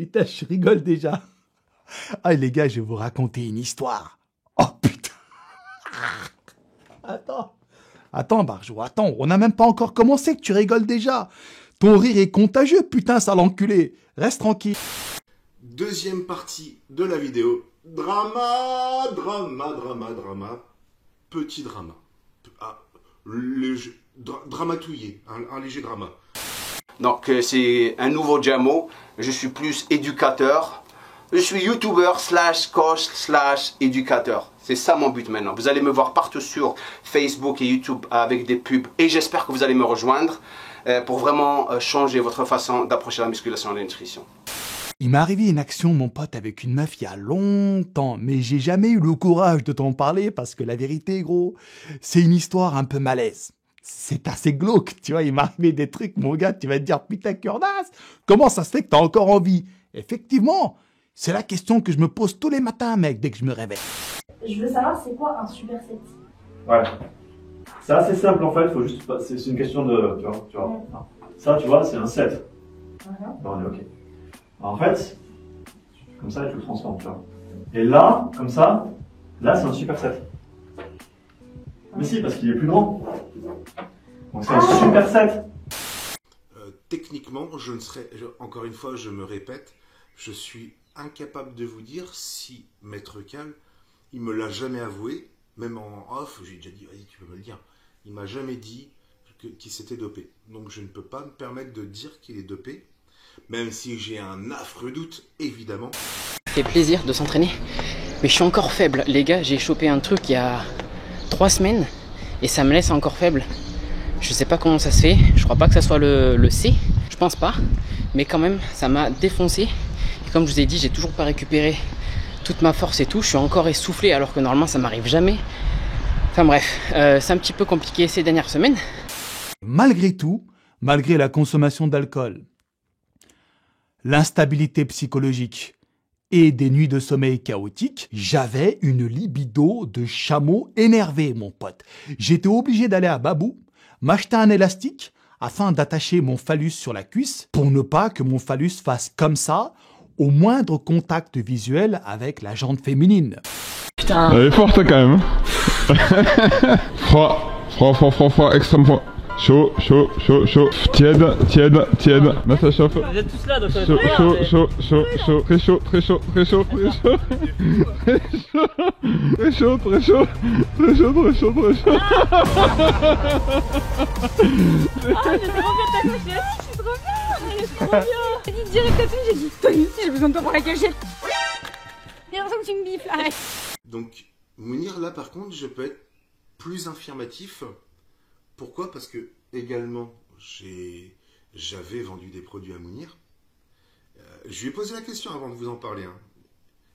putain, je rigole déjà. Ah les gars, je vais vous raconter une histoire. Oh putain. Attends Barjo, attends, on n'a même pas encore commencé que tu rigoles déjà. Ton rire est contagieux, putain, sale enculé. Reste tranquille. Deuxième partie de la vidéo. Drama. Petit drama. Ah, dramatouillé, un léger drama. Donc c'est un nouveau Jamo. Je suis plus éducateur. Je suis youtubeur / coach / éducateur. C'est ça mon but maintenant. Vous allez me voir partout sur Facebook et YouTube avec des pubs. Et j'espère que vous allez me rejoindre pour vraiment changer votre façon d'approcher la musculation et la nutrition. Il m'est arrivé une action, mon pote, avec une meuf il y a longtemps, mais j'ai jamais eu le courage de t'en parler parce que la vérité, gros, c'est une histoire un peu malaise. C'est assez glauque, tu vois, il m'est arrivé des trucs, mon gars, tu vas te dire, putain, Curdas, comment ça se fait que t'as encore envie? Effectivement, c'est la question que je me pose tous les matins, mec, dès que je me réveille. Je veux savoir, c'est quoi un superset? Ouais. C'est assez simple en fait, faut juste, c'est une question de, tu vois. Ouais. Ça, tu vois, c'est un set. Bon, on est ok. Alors, en fait, comme ça, tu le transformes, tu vois. Et là, comme ça, là, c'est un superset. Mais si, parce qu'il est plus grand. Donc c'est un superset. Techniquement, je ne serais, encore une fois, je me répète, je suis incapable de vous dire si Maître Cal, il me l'a jamais avoué, même en off, j'ai déjà dit, vas-y, tu peux me le dire. Il m'a jamais dit qu'il s'était dopé. Donc je ne peux pas me permettre de dire qu'il est dopé, même si j'ai un affreux doute, évidemment. Ça fait plaisir de s'entraîner, mais je suis encore faible. Les gars, j'ai chopé un truc il y a 3 semaines et ça me laisse encore faible. Je sais pas comment ça se fait, je crois pas que ça soit le C, je pense pas, mais quand même ça m'a défoncé. Et comme je vous ai dit, j'ai toujours pas récupéré toute ma force et tout, je suis encore essoufflé alors que normalement ça m'arrive jamais. Enfin bref, c'est un petit peu compliqué ces dernières semaines. Malgré tout, malgré la consommation d'alcool, l'instabilité psychologique et des nuits de sommeil chaotiques, j'avais une libido de chameau énervé, mon pote. J'étais obligé d'aller à Babou, m'acheter un élastique afin d'attacher mon phallus sur la cuisse pour ne pas que mon phallus fasse comme ça au moindre contact visuel avec la jante féminine. Putain. Elle est forte quand même. Froid, extrême froid. Chaud, tiède. Là ça chauffe. Vous êtes tous là donc ça va chaud, très chaud. Ah, j'ai trop bien ta cachette, je suis trop bien, c'est trop bien. J'ai dit direct à tout, j'ai dit, toi aussi j'ai besoin de toi pour la cachette. J'ai l'impression que tu me biffes, arrête. Donc, Mounir, là par contre, je peux être plus affirmatif. Pourquoi? Parce que, également, j'avais vendu des produits à Mounir. Je lui ai posé la question avant de vous en parler.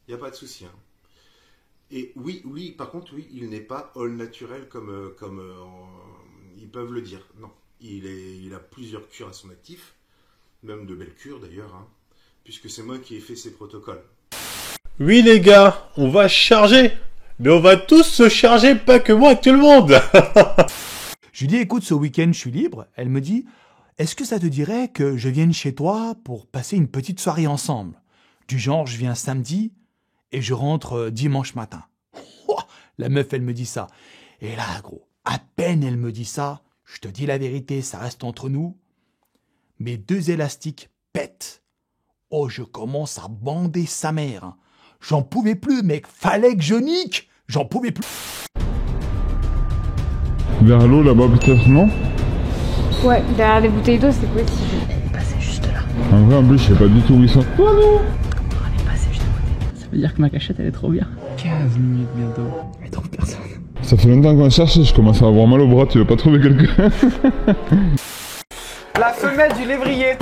Il n'y a pas de souci. Et oui, par contre, oui, il n'est pas all naturel comme ils peuvent le dire. Non, il a plusieurs cures à son actif, même de belles cures d'ailleurs, puisque c'est moi qui ai fait ces protocoles. Oui les gars, on va charger. Mais on va tous se charger, pas que moi, tout le monde. Je lui dis, écoute, ce week-end, je suis libre. Elle me dit, est-ce que ça te dirait que je vienne chez toi pour passer une petite soirée ensemble? Du genre, je viens samedi et je rentre dimanche matin. Oh, la meuf, elle me dit ça. Et là, gros, à peine elle me dit ça, je te dis la vérité, ça reste entre nous. Mes 2 élastiques pètent. Oh, je commence à bander sa mère. J'en pouvais plus, mec. Fallait que je nique. J'en pouvais plus. Vers l'eau là-bas peut-être, non? Ouais, derrière les bouteilles d'eau, c'est possible. Elle est passée juste là. En vrai, en plus, je sais pas du tout où ils sont. Elle est passée juste à côté. Ça veut dire que ma cachette, elle est trop bien. 15 minutes bientôt. Et donc personne. Ça fait longtemps qu'on cherche, je commence à avoir mal au bras, tu veux pas trouver quelqu'un? La femelle du lévrier.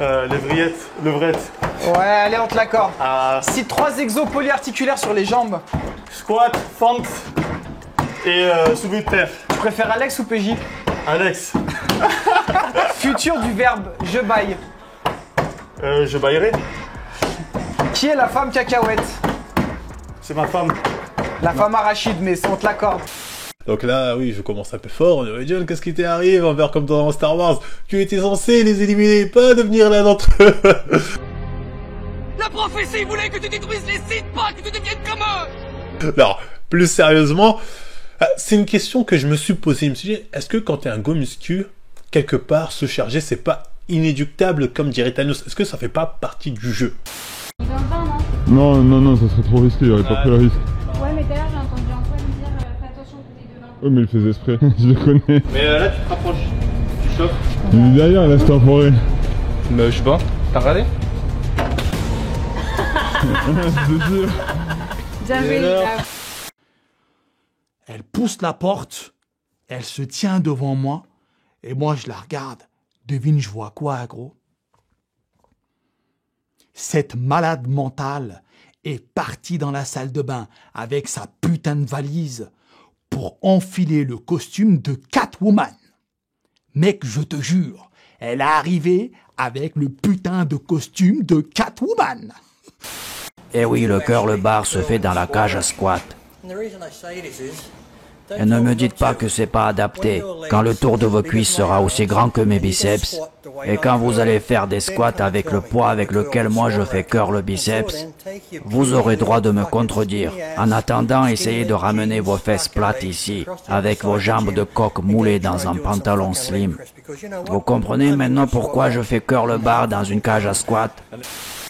Levrette. Ouais, allez, on te l'accorde. Ah. Si 3 exos polyarticulaires sur les jambes. Squat, fente et soulevé de terre. Tu préfères Alex ou PJ? Alex. Futur du verbe je baille. Je baillerai. Qui est la femme cacahuète? C'est ma femme. La femme arachide, mais on te l'accorde. Donc là, oui, je commence un peu fort. On dirait, John, qu'est-ce qui t'arrive? On va faire comme dans Star Wars. Tu étais censé les éliminer, pas devenir l'un d'entre eux. La prophétie voulait que tu détruises les sites, pas que tu deviennes comme eux. Alors, plus sérieusement, c'est une question que je me suis posée. Je me suis dit, est-ce que quand t'es un go muscu, quelque part, se charger, c'est pas inéductable, comme dirait Thanos? Est-ce que ça fait pas partie du jeu? Non, ça serait trop risqué, il aurait pas pris le risque. Ouais, mais d'ailleurs, j'ai entendu Antoine dire fais attention aux bouteilles de vin. Ouais, mais il le faisait exprès, je le connais. Mais là, tu te rapproches, tu chauffes. Il est derrière, là, cet enfoiré. Mais je sais pas, t'as regardé? C'est sûr. Elle pousse la porte, elle se tient devant moi, et moi je la regarde. Devine, je vois quoi, gros? Cette malade mentale est partie dans la salle de bain avec sa putain de valise pour enfiler le costume de Catwoman. Mec, je te jure, elle est arrivée avec le putain de costume de Catwoman. Eh oui, le curl bar se fait dans la cage à squat. Et ne me dites pas que c'est pas adapté. Quand le tour de vos cuisses sera aussi grand que mes biceps, et quand vous allez faire des squats avec le poids avec lequel moi je fais curl biceps, vous aurez droit de me contredire. En attendant, essayez de ramener vos fesses plates ici, avec vos jambes de coq moulées dans un pantalon slim. Vous comprenez maintenant pourquoi je fais curl bar dans une cage à squat?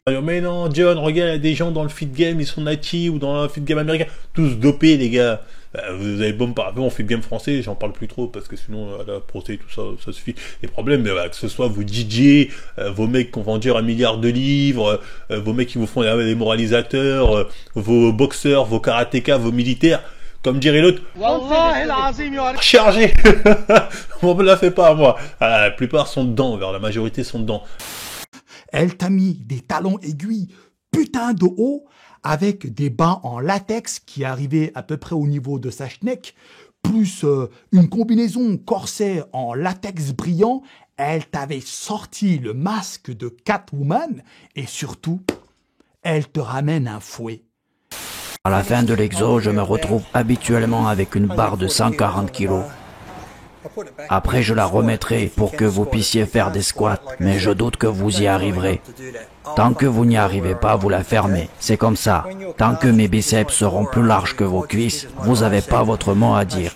Mais non, John, regarde, il y a des gens dans le fit game, ils sont natifs ou dans le fit game américain, tous dopés, les gars. Vous avez bon par en fit game français, j'en parle plus trop parce que sinon la procès tout ça, ça suffit. Les problèmes, que ce soit vos DJ, vos mecs qui vont vendre 1 milliard de livres, vos mecs qui vous font des moralisateurs, vos boxeurs, vos karatékas, vos militaires. Comme dirait l'autre, chargez. On me la fait pas, moi. La plupart sont dedans, vers la majorité sont dedans. Elle t'a mis des talons aiguilles, putain de haut, avec des bas en latex qui arrivaient à peu près au niveau de sa schneck, plus une combinaison corset en latex brillant. Elle t'avait sorti le masque de Catwoman et surtout, elle te ramène un fouet. À la fin de l'exo, je me retrouve habituellement avec une barre de 140 kilos. Après, je la remettrai pour que vous puissiez faire des squats, mais je doute que vous y arriverez. Tant que vous n'y arrivez pas, vous la fermez. C'est comme ça. Tant que mes biceps seront plus larges que vos cuisses, vous n'avez pas votre mot à dire.